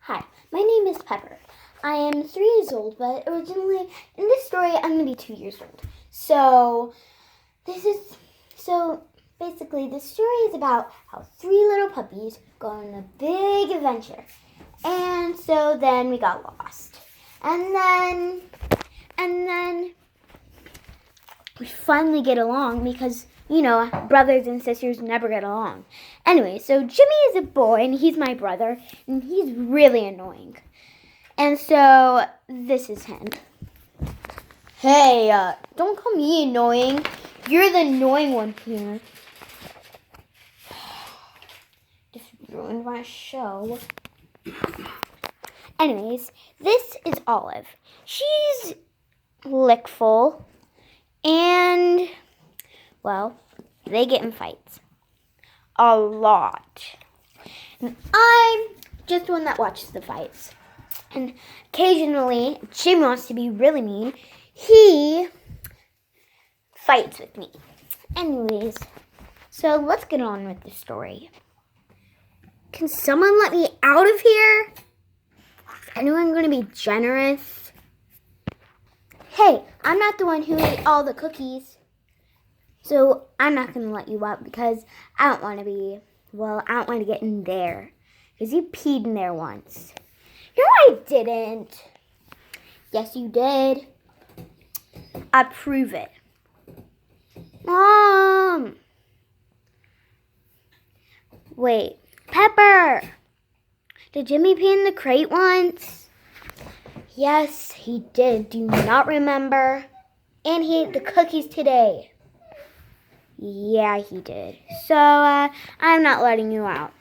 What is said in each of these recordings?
Hi, my name is Pepper. I am 3 years old, but originally in this story I'm going to be 2 years old. So basically this story is about how 3 little puppies go on a big adventure. And so then we got lost. And then we finally get along because, brothers and sisters never get along. Anyway, so Jimmy is a boy, and he's my brother, and he's really annoying. And so this is him. Hey, don't call me annoying. You're the annoying one here. Just ruined my show. Anyways, this is Olive. She's lickful. And, well, they get in fights. A lot. And I'm just one that watches the fights. And occasionally, Jimmy wants to be really mean. He fights with me. Anyways, so let's get on with the story. Can someone let me out of here? Is anyone going to be generous? Hey, I'm not the one who ate all the cookies. So I'm not going to let you out because I don't want to get in there. Because you peed in there once. No, I didn't. Yes, you did. I prove it. Mom! Wait, Pepper! Did Jimmy pee in the crate once? Yes, he did. Do you not remember? And he ate the cookies today. Yeah, he did. So, I'm not letting you out.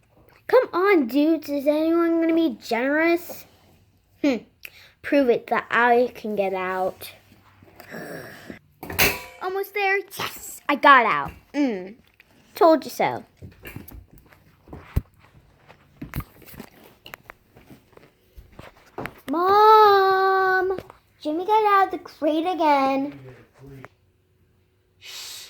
Come on, dudes. Is anyone going to be generous? Prove it that I can get out. Almost there? Yes, I got out. Told you so. Mom! Jimmy got out of the crate again. Shh.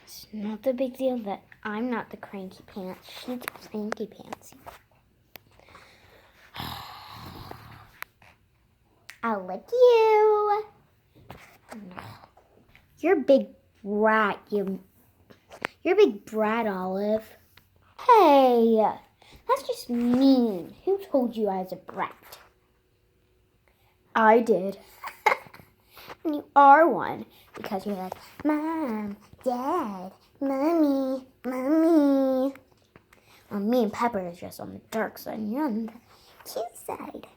It's not the big deal that I'm not the cranky pants. She's cranky pantsy. I'll lick you. You're a big brat, You're a big brat, Olive. Hey, that's just mean. Who told you I was a brat? I did. And you are one because you're like, Mom, Dad, Mommy, Mommy. Well, me and Pepper is just on the dark side and you're on the cute side.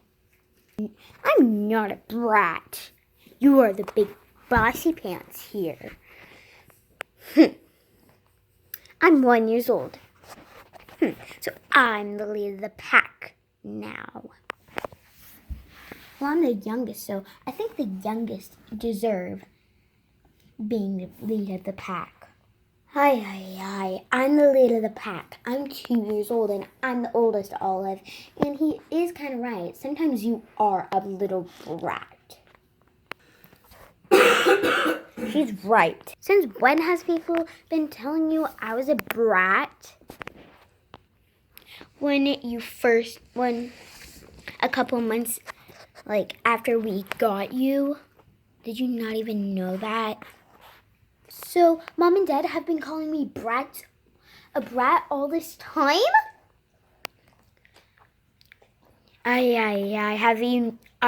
I'm not a brat. You are the big bossy pants here. I'm 1 year old. So I'm the leader of the pack now. Well, I'm the youngest, so I think the youngest deserve being the leader of the pack. Hi. I'm the leader of the pack. I'm 2 years old, and I'm the oldest, Olive. And he is kind of right. Sometimes you are a little brat. She's right. Since when has people been telling you I was a brat? When a couple months after we got you, did you not even know that? So, Mom and Dad have been calling me a brat all this time? Are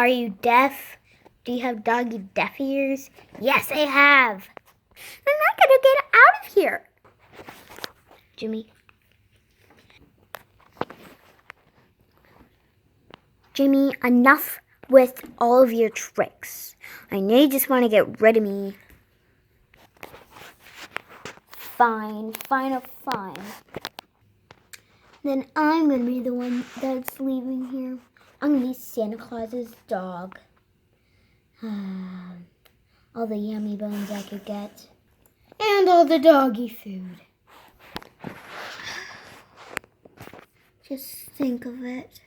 you deaf? Do you have doggy deaf ears? Yes, I have. I'm not gonna get out of here. Jimmy, enough with all of your tricks. I know you just want to get rid of me. Fine. Then I'm going to be the one that's leaving here. I'm going to be Santa Claus's dog. All the yummy bones I could get. And all the doggy food. Just think of it.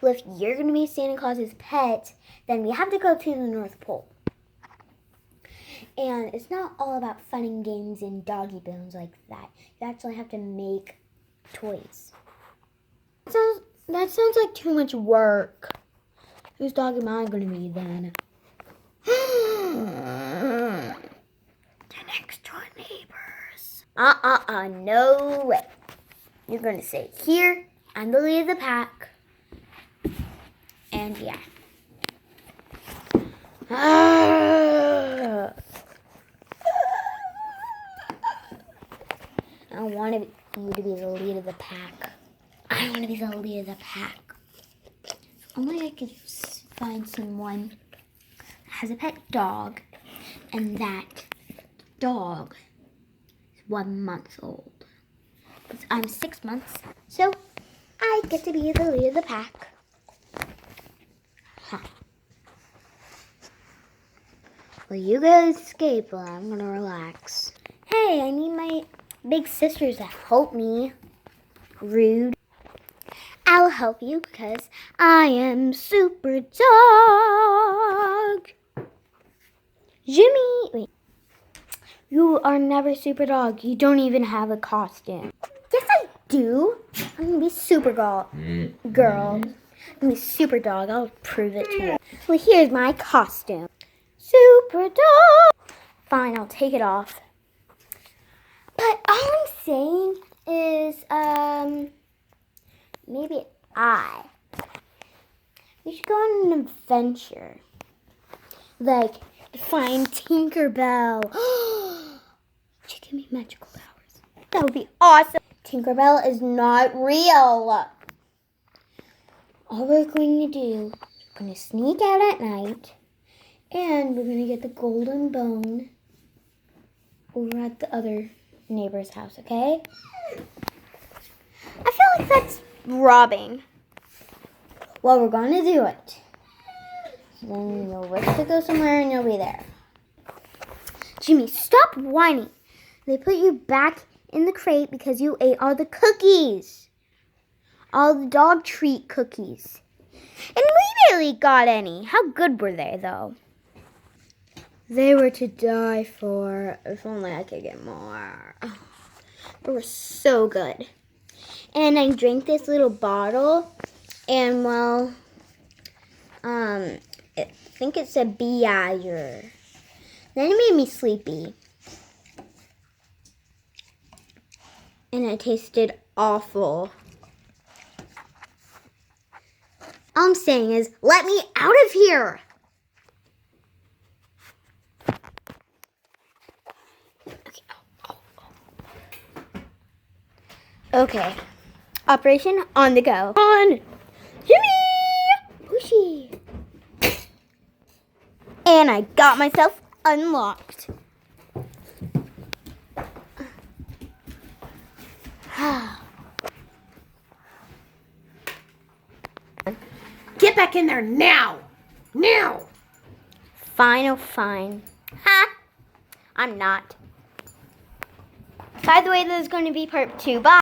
Well, if you're going to be Santa Claus's pet, then we have to go to the North Pole. And it's not all about fun and games and doggy bones like that. You actually have to make toys. That sounds like too much work. Whose dog am I going to be then? The next door neighbors. No way. You're going to say, here, I'm the leader of the pack. And yeah. I want you to be the leader of the pack. I want to be the leader of the pack. Only I could find someone that has a pet dog, and that dog is 1 month old. Because I'm 6 months, so I get to be the leader of the pack. Huh. Well, you guys escape while I'm gonna relax. Hey, I need my big sisters to help me. Rude. I'll help you because I am Super Dog. Jimmy, wait. You are never Super Dog. You don't even have a costume. Yes, I do. I'm gonna be Super Girl. I'm gonna be Super Dog. I'll prove it to you. Well, here's my costume. Super Dog. Fine, I'll take it off. But all I'm saying is, maybe we should go on an adventure. Like, find Tinkerbell. She give me magical powers. That would be awesome. Tinkerbell is not real. All we're going to do, we're going to sneak out at night, and we're going to get the golden bone over at the other neighbor's house, okay? I feel like that's robbing. Well, we're going to do it. So then you'll wish to go somewhere and you'll be there. Jimmy, stop whining. They put you back in the crate because you ate all the cookies. All the dog treat cookies. And we barely got any. How good were they, though? They were to die for. If only I could get more. They were so good. And I drank this little bottle, and well, I think it said Beager. Then it made me sleepy. And it tasted awful. All I'm saying is, let me out of here! Okay. Operation on the go. On! Jimmy! Whooshy! And I got myself unlocked. Get back in there now! Now! Fine, oh fine. Ha! I'm not. By the way, there's going to be part 2. Bye!